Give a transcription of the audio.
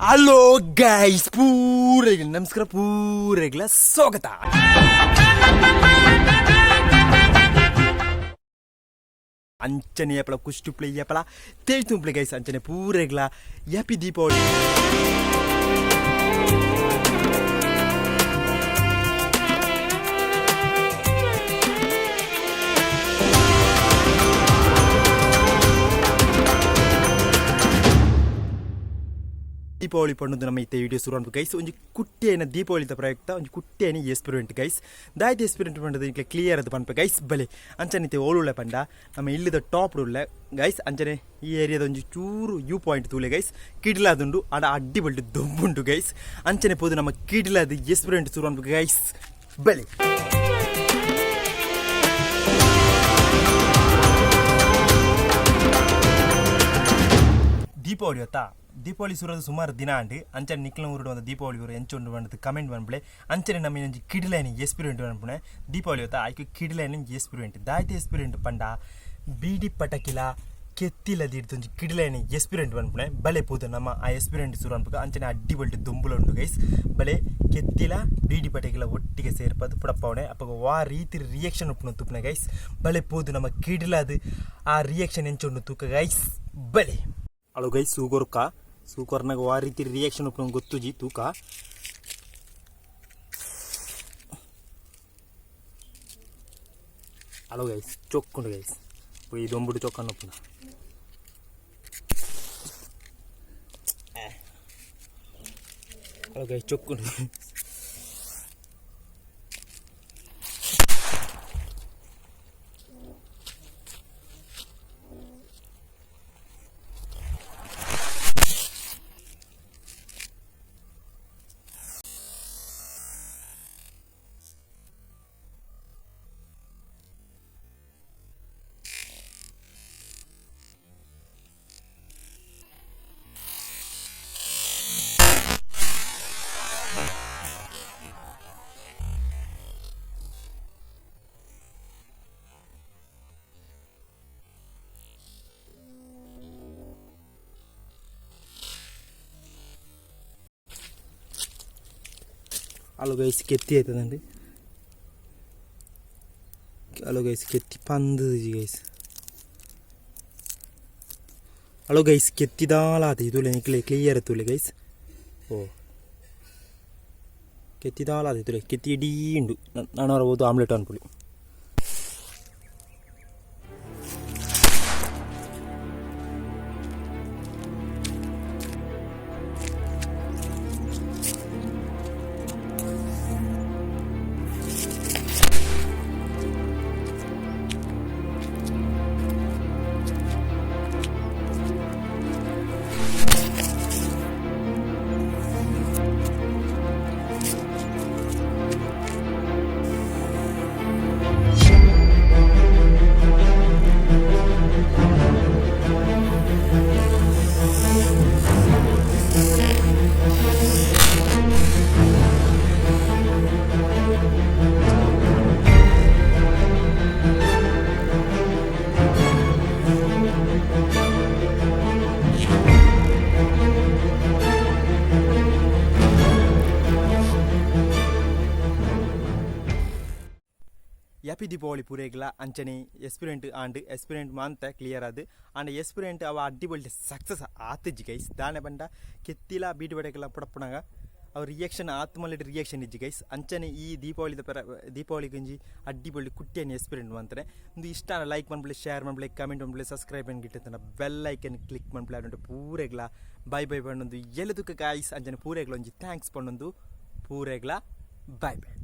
Hello guys, ಪೂರೈಗಳ ನಮಸ್ಕಾರ, ಪೂರೈಗಳ ಸ್ವಾಗತ. ಅಂಚನೆ ಯಪ್ಪಳ ಕುಷ್ಟುಪ್ಲೆ ಯಪ್ಪಳ ತೇಳ್ತುಂಪ್ಲೆ ಗೈಸ್, ಅಂಚನೆ ಪೂರೈಗಳ ಹ್ಯಾಪಿ ದೀಪಾವಳಿ. ದೀಪಾವಳಿ ಪಣ್ಣದು ನಮ್ಮ ಇತ್ತೆ ವಿಡಿಯೋ ಶುರು ಅನ್ಬೇಕು ಗೈಸ್. ಒಂದು ಕುಟ್ಟಿಯನ ದೀಪಾವಳಿ ಪ್ರಯುಕ್ತ ಒಂದು ಕುಟ್ಟಿಯನ ಎಕ್ಸ್ಪೆರಿಮೆಂಟ್ ಗೈಸ್. ದಾಯ್ತು ಎಕ್ಸ್ಪೆರಿಮೆಂಟ್ ಪಂಡದು ಈಗ ಕ್ಲಿಯರ್ ಅದು ಪನ್ಪ ಗೈಸ್. ಬಲೆ ಅಂಚನಿತೆ ಓಳುಳ್ಳೆ ಪಂಡ ನಮ್ಮ ಇಲ್ಲಿದ ಟಾಪ್ ಉಳ್ಳೆ ಗೈಸ್. ಅಂಚನೆ ಈ ಏರಿಯಾದ ಒಂದು ಚೂರು ವ್ಯೂ ಪಾಯಿಂಟ್ ತೂಲೆ ಗೈಸ್. ಕಿಡಿಲಾದುಂಡು ಆಡ ಅಡ್ಡಿ ಬಲ್ಟು ದೊಬ್ಬುಂಟು ಗೈಸ್. ಅಂಚನೆ ಪೋದು ನಮ್ಮ ಕಿಡಿಲಾದ ಎಕ್ಸ್ಪೆರಿಮೆಂಟ್ ಶುರು ಅನ್ಬೇಕು ಗೈಸ್. ಬಲೆ ದೀಪಾವಳಿ ಹೊತ್ತಾ ದೀಪಾವಳಿ ಸುರೋದು ಸುಮಾರು ದಿನ ಅಂಡು ಅಂಚನೆ ನಿಕ್ಲ ಊರು ಒಂದು ದೀಪಾವಳಿ ಊರು ಎಂಚೊಂಡು ಬಂದು ಕಮೆಂಟ್ ಬಂದ್ಬಿಳೆ. ಅಂಚನೆ ನಮ್ಮ ಒಂಜಿ ಕಿಡಿಲೈನ ಎಕ್ಸ್ಪೀರಿಯೆಂಟ್ ಬಂದ್ಬಿಡೆ ದೀಪಾವಳಿ ಹೊತ್ತ ಆಯ್ಕೆ ಕಿಡಿಲೈನ ಎಕ್ಸ್ಪೀರಿಯೆಂಟ್ ದಾಯ್ತು ಎಕ್ಸ್ಪೀರಿಯೆಂಟ್ ಪಂಡ ಬೀಡಿ ಪಟಕಿಲ ಕೆತ್ತಿಲದ ಹಿಡಿದು ಕಿಡಿಲೈನ ಎಕ್ಸ್ಪೀರಿಯೆಂಟ್ ಬಂದ್ಬಿಡೆ. ಬಲೆ ಪೋದು ನಮ್ಮ ಆ ಎಕ್ಸ್ಪೀರಿಯೆಂಟ್ ಶುರು ಅನ್ಬೇಕು. ಅಂಚನೆ ಅಡ್ಡಿ ಬಲ್ಟು ದುಂಬುಲ ಉಂಟು ಗೈಸ್. ಬಲೆ ಕೆತ್ತಿಲ ಬೀಡಿ ಪಟಕಿಲ ಒಟ್ಟಿಗೆ ಸೇರ್ಪದು ಪುಡಪ್ಪವಣೆ ಅಪ್ಪ ವಾ ರೀತಿ ರಿಯಾಕ್ಷನ್ ಉಪ್ಪು ತುಪ್ಪನೆ ಗೈಸ್. ಬಲೆ ಪೋದು ನಮ್ಮ ಕಿಡಿಲದು ಆ ರಿಯಾಕ್ಷನ್ ಎಂಚೊಂಡು ತೂಕ ಗೈಸ್. ಬಲೆ ಅಳು ಗೈಸ್ ಸೂಗೋರ್ಕ ಸೂಕೋರ್ನಾಗ ಆ ರೀತಿ ರಿಯಾಕ್ಷನ್ ಉಪ್ಪು ಗೊತ್ತುಜಿ ತೂಕ. ಅಳು ಗೈಸ್ ಚೊಕ್ಕೊಂಡು ಗೈಸ್ ಇದೊಂಬಿಡು ಚೊಕ್ಕನ್ನು ಉಪ್ಪುನ ಅಳು ಗೈಸ್ ಚೊಕ್ಕೊಂಡು అలో గైస్ కెత్తి అవుతుందండి. అలో గైస్ కెత్తి పందు గైస్. అలో గైస్ కెత్తిదాಲಾದ ಇದು ಕ್ಲಿಯರ್ ಎತ್ತುಲೆ ಗೈಸ್. ಓ ಕೆತ್ತಿದಾಲಾದ ಇದು ಕೆತ್ತಿ ಇಡೀ ಉಂಡು ನಾನು ಹೊರಬೋದು ಆಮ್ಲೆಟ್ ಅನ್ಕೊಳ್ಳಿ. ಹ್ಯಾಪಿ ದೀಪಾವಳಿ ಪೂರೈಗಳ ಅಂಚನೆ ಎಕ್ಸ್ಪೀರಿಯೆಂಟ್ ಆಂಡ್ ಎಕ್ಸ್ಪೀರಿಯೆಂಟ್ ಮಾಂತ ಕ್ಲಿಯರ್ ಅದು ಆಂಡ್ ಎಕ್ಸ್ಪೀರಿಯೆಂಟ್ ಅವ ಅಡ್ಡಿ ಬಲ್ಟಿ ಸಕ್ಸಸ್ ಆತಜ್ಜಿ ಗೈಸ್. ದಾನೆ ಬಂಡ ಕೆತ್ತಿಲ ಬೀಟಿ ಬಡಕೆಲ್ಲ ಪುಡಪ್ಪನಾಗ ಅವ್ರ ರಿಯಾಕ್ಷನ್ ಆತ್ಮಲ್ಲಿ ರಿಯಾಕ್ಷನ್ ಇಜ್ಜಿ ಗೈಸ್. ಅಂಚನೆ ಈ ದೀಪಾವಳಿ ಗಂಜಿ ಅಡ್ಡಿ ಬಳ್ಳಿ ಕುಟ್ಟಿಯನ್ನು ಎಕ್ಸ್ಪೀರಿಯೆಂಟ್ ಮಾಡ್ತಾರೆ. ಒಂದು ಇಷ್ಟ ಲೈಕ್ ಮಾಡ್ಬಿಡಿ, ಶೇರ್ ಮಾಡ್ಬಿಡಿ, ಕಮೆಂಟ್ ಮಾಡ್ಬಿಡಿ, ಸಬ್ಸ್ಕ್ರೈಬ್ ಅನ್ನು ಗಿಟ್ಟಿರ್ತಾನೆ ಬೆಲ್ ಐಕನ್ ಕ್ಲಿಕ್ ಮಾಡ್ಬಿಡಿ. ಅದಂಟು ಪೂರೆಗ್ಲ ಬೈ ಬೈ ಬಣ್ಣೊಂದು ಎಲ್ಲದಕ್ಕೆ ಗಾಯ್ಸ್. ಅಂಚನೆ ಪೂರೆಗ್ಲ ಒಂಜಿ ಥ್ಯಾಂಕ್ಸ್ ಪಣ್ಣೊಂದು ಪೂರೆಗ್ಲ ಬೈ ಬೈ.